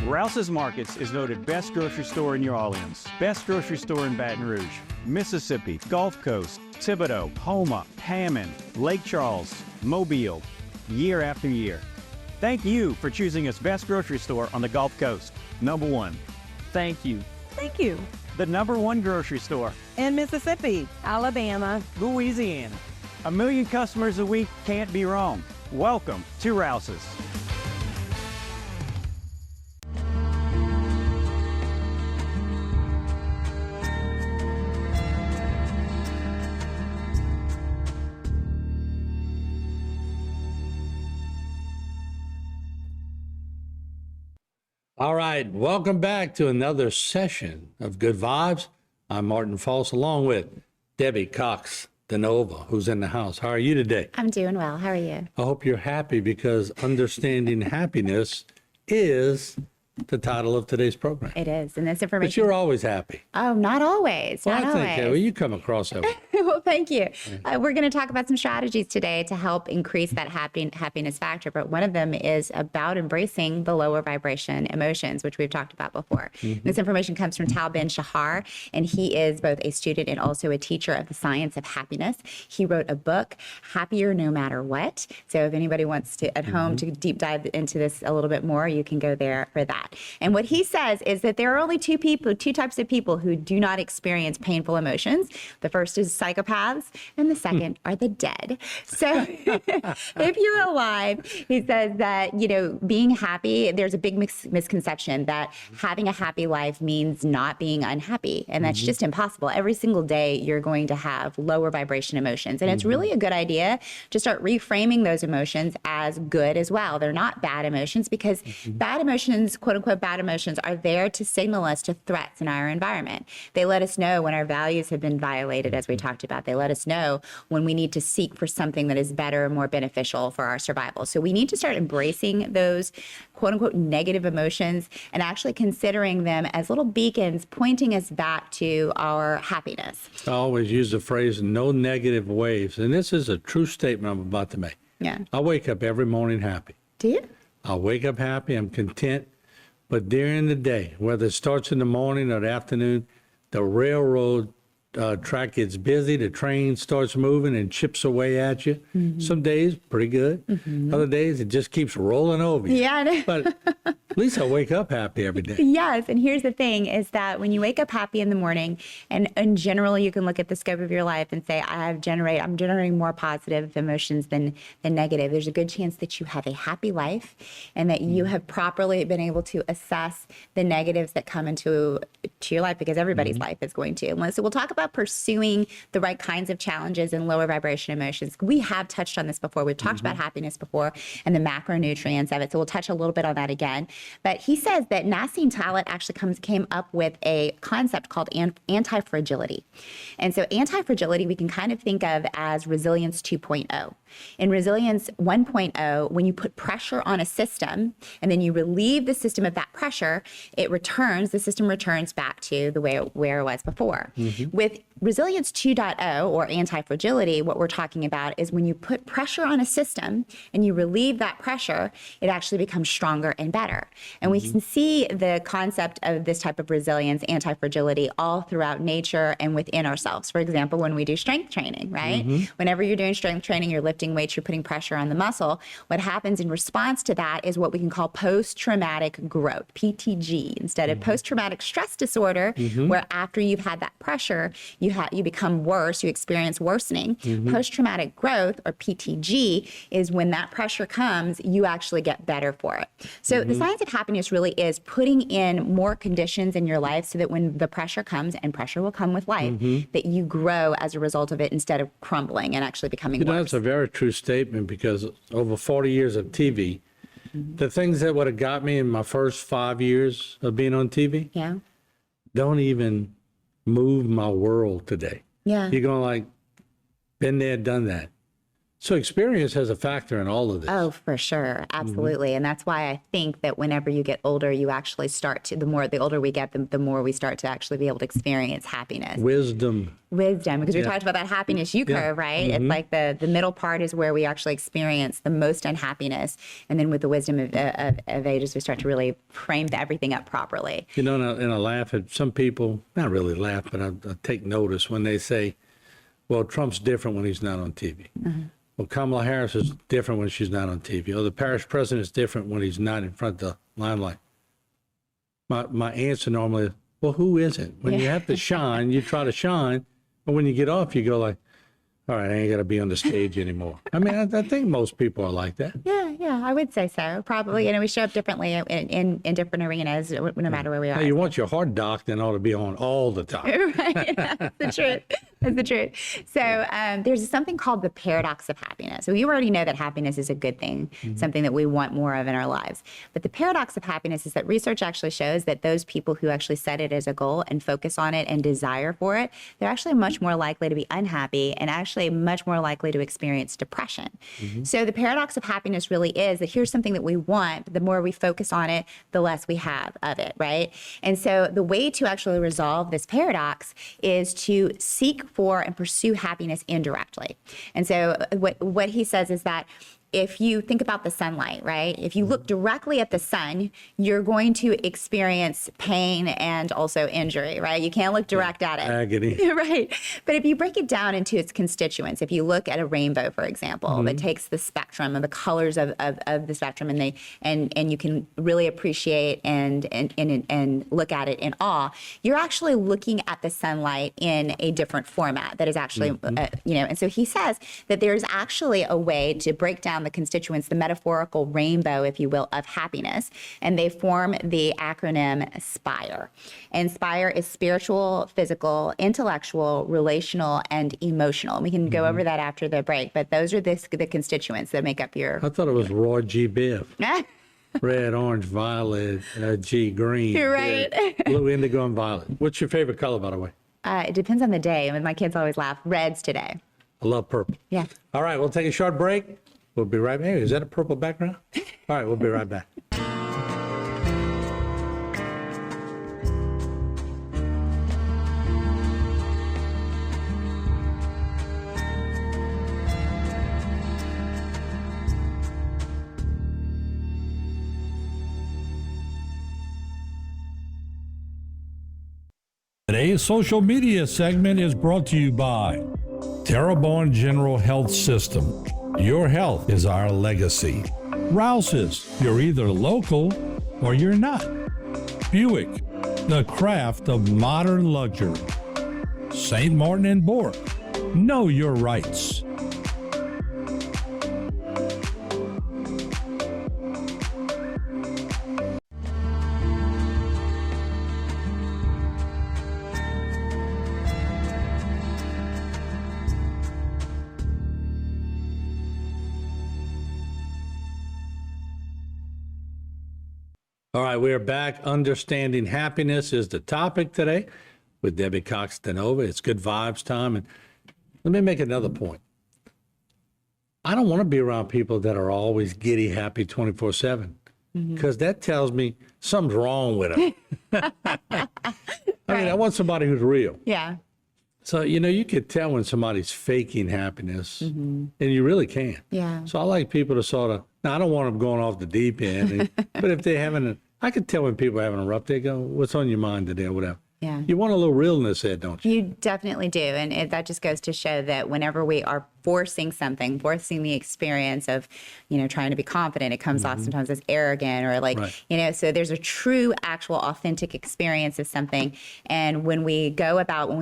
Rouse's Markets is voted best grocery store in New Orleans, best grocery store in Baton Rouge, Mississippi, Gulf Coast, Thibodeau, Houma, Hammond, Lake Charles, Mobile, year after year. Thank you for choosing us best grocery store on the Gulf Coast. Number one. Thank you. Thank you. The number one grocery store In Mississippi, Alabama, Louisiana. 1 million customers a week can't be wrong. Welcome to Rouse's. All right, welcome back to another session of Good Vibes. I'm Martin False, along with Debbie Cox DeNova, who's in the house. How are you today? I'm doing well. How are you? I hope you're happy, because understanding happiness is the title of today's program. It is, and this information. But you're always happy. Oh, not always. Well, not I think always. well, you come across that way. Well, thank you. We're going to talk about some strategies today to help increase that happiness factor. But one of them is about embracing the lower vibration emotions, which we've talked about before. This information comes from Tal Ben Shahar, and he is both a student and also a teacher of the science of happiness. He wrote a book, Happier No Matter What. So if anybody wants to at home to deep dive into this a little bit more, you can go there for that. And what he says is that there are only two types of people who do not experience painful emotions. The first is psychopaths, and the second are the dead. So if you're alive, he says that, being happy, there's a big misconception that having a happy life means not being unhappy. And that's just impossible. Every single day, you're going to have lower vibration emotions. And it's really a good idea to start reframing those emotions as good as well. They're not bad emotions, because bad emotions, quote unquote, bad emotions are there to signal us to threats in our environment. They let us know when our values have been violated, as we talked about. They let us know when we need to seek for something that is better and more beneficial for our survival. So we need to start embracing those quote unquote negative emotions and actually considering them as little beacons pointing us back to our happiness. I always use the phrase, no negative waves. And this is a true statement I'm about to make. Yeah. I wake up every morning happy. Do you? I wake up happy, I'm content. But during the day, whether it starts in the morning or the afternoon, the railroad track gets busy, the train starts moving and chips away at you. Some days, pretty good. Other days, it just keeps rolling over you. Yeah, I know. But at least I wake up happy every day. Yes, and here's the thing is that when you wake up happy in the morning, and in general, you can look at the scope of your life and say, I'm generating more positive emotions than negative. There's a good chance that you have a happy life and that you have properly been able to assess the negatives that come into your life, because everybody's life is going to. And so we'll talk about pursuing the right kinds of challenges and lower vibration emotions. We have touched on this before. We've talked about happiness before and the macronutrients of it. So we'll touch a little bit on that again. But he says that Nassim Taleb actually came up with a concept called anti-fragility. And so anti-fragility we can kind of think of as resilience 2.0. In resilience 1.0, when you put pressure on a system and then you relieve the system of that pressure, the system returns back to the way where it was before. With resilience 2.0 or anti-fragility, what we're talking about is when you put pressure on a system and you relieve that pressure, it actually becomes stronger and better. And we can see the concept of this type of resilience, anti-fragility, all throughout nature and within ourselves. For example, when we do strength training, right? Whenever you're doing strength training, you're lifting weights, you're putting pressure on the muscle. What happens in response to that is what we can call post-traumatic growth, PTG, instead of post-traumatic stress disorder, where after you've had that pressure, you become worse, you experience worsening. Post-traumatic growth, or PTG, is when that pressure comes, you actually get better for it. So the science of happiness really is putting in more conditions in your life so that when the pressure comes, and pressure will come with life, that you grow as a result of it instead of crumbling and actually becoming worse. That's a very true statement, because over 40 years of TV, the things that would have got me in my first 5 years of being on TV don't even move my world today. Yeah. You're going like, been there, done that. So experience has a factor in all of this. Oh, for sure. Absolutely. And that's why I think that whenever you get older, you actually start to, the older we get, the more we start to actually be able to experience happiness. Wisdom. Because we talked about that happiness U curve, right? It's like the middle part is where we actually experience the most unhappiness. And then with the wisdom of ages, we start to really frame everything up properly. You know, and I laugh at some people, not really laugh, but I take notice when they say, well, Trump's different when he's not on TV. Well, Kamala Harris is different when she's not on TV. Or the parish president is different when he's not in front of the limelight. My answer normally is, well, who isn't? When you have to shine, you try to shine. But when you get off, you go like, all right, I ain't got to be on the stage anymore. I mean, I think most people are like that. Yeah, I would say so. Probably, we show up differently in different arenas, no matter where we are. Now, you want your heart doc, then ought to be on all the time. Right, that's the truth. That's the truth. So there's something called the paradox of happiness. So you already know that happiness is a good thing, something that we want more of in our lives. But the paradox of happiness is that research actually shows that those people who actually set it as a goal and focus on it and desire for it, they're actually much more likely to be unhappy and actually much more likely to experience depression. So the paradox of happiness really is that here's something that we want, but the more we focus on it, the less we have of it, right? And so the way to actually resolve this paradox is to seek for and pursue happiness indirectly. And so what he says is that if you think about the sunlight, right? If you look directly at the sun, you're going to experience pain and also injury, right? You can't look direct at it. Agony. Right. But if you break it down into its constituents, if you look at a rainbow, for example, that takes the spectrum of the colors of the spectrum and you can really appreciate and look at it in awe, you're actually looking at the sunlight in a different format that is actually, and so he says that there's actually a way to break down the constituents, the metaphorical rainbow, if you will, of happiness, and they form the acronym SPIRE. And SPIRE is spiritual, physical, intellectual, relational, and emotional. And we can go over that after the break, but those are the constituents that make up your... I thought it was Roy G. Biv. Red, orange, violet, G, green. You're right. Blue, indigo, and violet. What's your favorite color, by the way? It depends on the day. I mean, my kids always laugh. Red's today. I love purple. Yeah. All right, we'll take a short break. We'll be right back. Hey, is that a purple background? All right, we'll be right back. Today's social media segment is brought to you by Terrebonne General Health System. Your health is our legacy. Rouse's, you're either local or you're not. Buick, the craft of modern luxury. St. Martin and Bork, know your rights. All right, we're back. Understanding happiness is the topic today with Debbie Cox Denova. It's good vibes time. And let me make another point. I don't want to be around people that are always giddy, happy 24/7 because that tells me something's wrong with them. I mean, I want somebody who's real. Yeah. So, you could tell when somebody's faking happiness, and you really can. Yeah. So I like people to sort of, now I don't want them going off the deep end, but if they're I can tell when people are having a rough day, go, what's on your mind today or whatever. Yeah. You want a little realness there, don't you? You definitely do. And that just goes to show that whenever we are forcing the experience of, trying to be confident, it comes off sometimes as arrogant or like, so there's a true, actual, authentic experience of something. And when we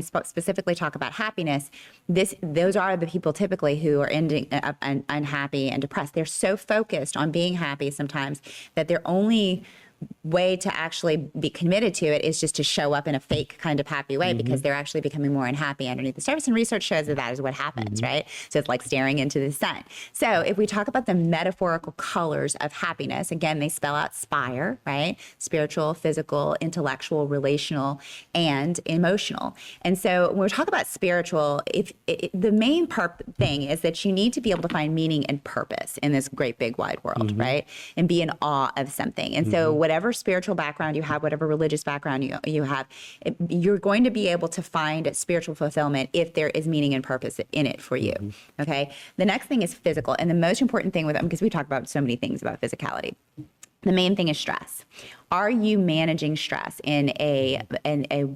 specifically talk about happiness, those are the people typically who are ending up unhappy and depressed. They're so focused on being happy sometimes that they're only way to actually be committed to it is just to show up in a fake kind of happy way because they're actually becoming more unhappy underneath the surface. And research shows that that is what happens, right? So it's like staring into the sun. So if we talk about the metaphorical colors of happiness, again, they spell out SPIRE, right? Spiritual, physical, intellectual, relational, and emotional. And so when we talk about spiritual, the main thing is that you need to be able to find meaning and purpose in this great big wide world, right? And be in awe of something. And so whatever spiritual background you have, whatever religious background you have, you're going to be able to find spiritual fulfillment if there is meaning and purpose in it for you. Okay. The next thing is physical. And the most important thing with them, because we talk about so many things about physicality, the main thing is stress. Are you managing stress in an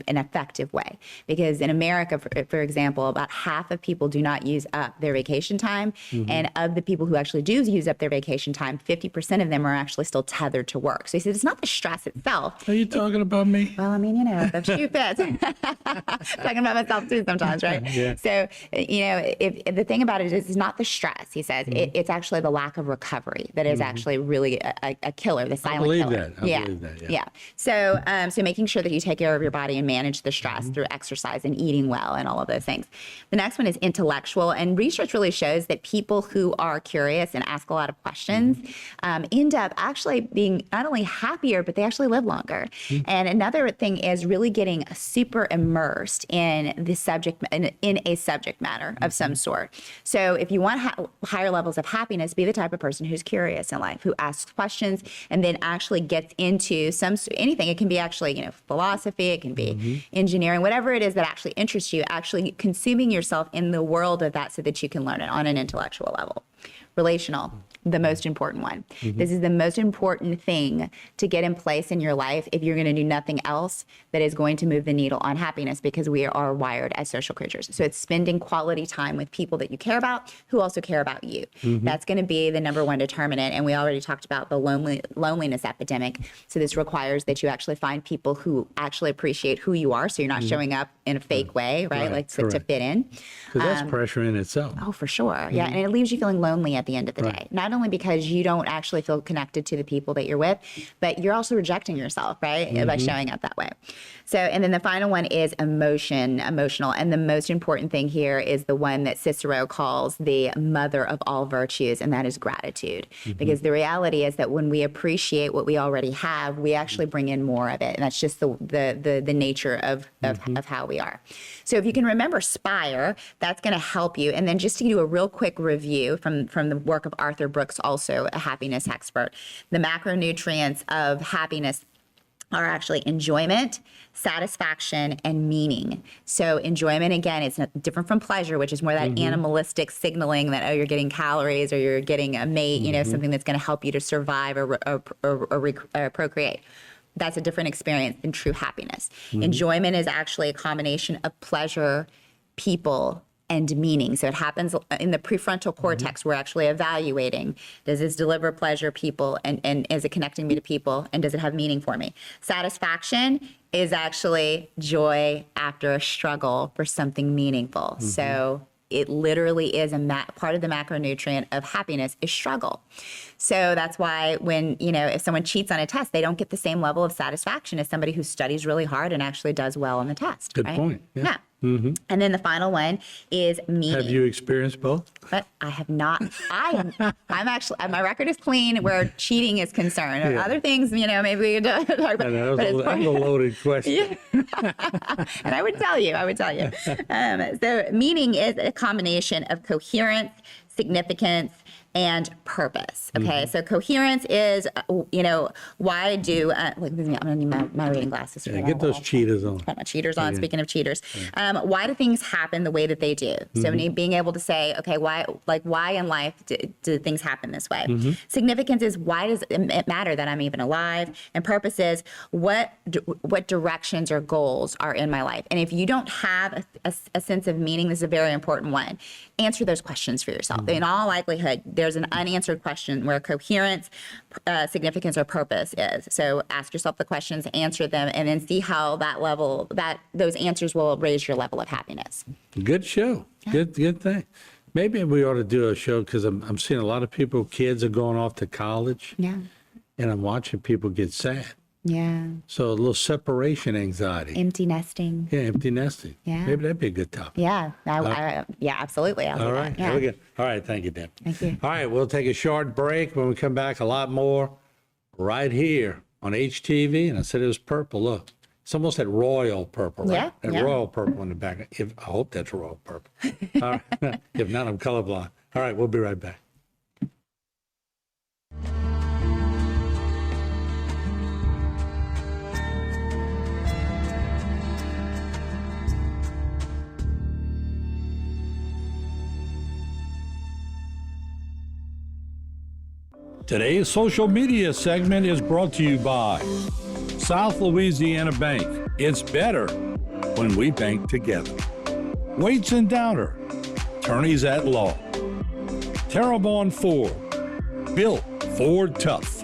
effective way? Because in America, for example, about half of people do not use up their vacation time. And of the people who actually do use up their vacation time, 50% of them are actually still tethered to work. So he said, it's not the stress itself. Are you talking about me? Well, I mean, the shoe fits. Talking about myself too sometimes, right? Yeah. So, if the thing about it is it's not the stress, he says, it's actually the lack of recovery that is actually really a killer, the silent killer. I believe that. Yeah. So, so making sure that you take care of your body and manage the stress through exercise and eating well and all of those things. The next one is intellectual, and research really shows that people who are curious and ask a lot of questions end up actually being not only happier, but they actually live longer. And another thing is really getting super immersed in the subject, in a subject matter of some sort. So if you want higher levels of happiness, be the type of person who's curious in life, who asks questions and then actually gets into anything. It can be actually, philosophy, it can be engineering, whatever it is that actually interests you, actually consuming yourself in the world of that so that you can learn it on an intellectual level. Relational, the most important one. This is the most important thing to get in place in your life if you're going to do nothing else that is going to move the needle on happiness, because we are wired as social creatures. So it's spending quality time with people that you care about who also care about you. That's going to be the number one determinant. And we already talked about the loneliness epidemic. So this requires that you actually find people who actually appreciate who you are. So you're not showing up in a fake way, right? Like to fit in. Because that's pressure in itself. Oh, for sure. Yeah. And it leaves you feeling lonely at the end of the day. Not only because you don't actually feel connected to the people that you're with, but you're also rejecting yourself, right? By showing up that way. So, and then the final one is emotional. And the most important thing here is the one that Cicero calls the mother of all virtues, and that is gratitude. Because the reality is that when we appreciate what we already have, we actually bring in more of it. And that's just the nature of how we are. So if you can remember SPIRE, that's going to help you. And then just to do a real quick review from the work of Arthur Brooks, also a happiness expert, the macronutrients of happiness are actually enjoyment, satisfaction, and meaning. So enjoyment, again, it's different from pleasure, which is more that animalistic signaling that, oh, you're getting calories or you're getting a mate, something that's going to help you to survive or procreate. That's a different experience than true happiness. Enjoyment is actually a combination of pleasure, people, and meaning. So it happens in the prefrontal cortex. We're actually evaluating, does this deliver pleasure, people, and is it connecting me to people, and does it have meaning for me? Satisfaction is actually joy after a struggle for something meaningful. So it literally is part of the macronutrient of happiness is struggle. So that's why when, if someone cheats on a test, they don't get the same level of satisfaction as somebody who studies really hard and actually does well on the test. Good right? point. Yeah. And then the final one is meaning. Have you experienced both? But I have not. I'm actually, my record is clean where cheating is concerned. Other things, maybe we can talk about. That's a loaded question. And I would tell you. So meaning is a combination of coherence, significance, and purpose. Okay, so coherence is, why do, I'm gonna need my reading glasses. Get those cheaters on. Put my cheaters on, speaking of cheaters. Why do things happen the way that they do? So being able to say, okay, why in life do things happen this way? Significance is, why does it matter that I'm even alive? And purpose is, what directions or goals are in my life? And if you don't have a sense of meaning, this is a very important one. Answer those questions for yourself. In all likelihood, there's an unanswered question where coherence, significance, or purpose is. So ask yourself the questions, answer them, and then see how those answers will raise your level of happiness. Good show. Yeah. Good thing. Maybe we ought to do a show, because I'm seeing a lot of kids are going off to college. Yeah. And I'm watching people get sad. Yeah. So a little separation anxiety. Empty nesting. Yeah, empty nesting. Yeah. Maybe that'd be a good topic. Yeah. Yeah, absolutely. I'll do All that. right. Yeah. Very good. All right. Thank you, Deb. Thank you. All right. We'll take a short break. When we come back, a lot more right here on HTV. And I said it was purple. Look, it's almost that royal purple, right? Yeah, That yeah. royal purple in the back. I hope that's royal purple. All right. If not, I'm colorblind. All right. We'll be right back. Today's social media segment is brought to you by South Louisiana Bank. It's better when we bank together. Waits and Downer, attorneys at law. Terrebonne Ford, built Ford tough.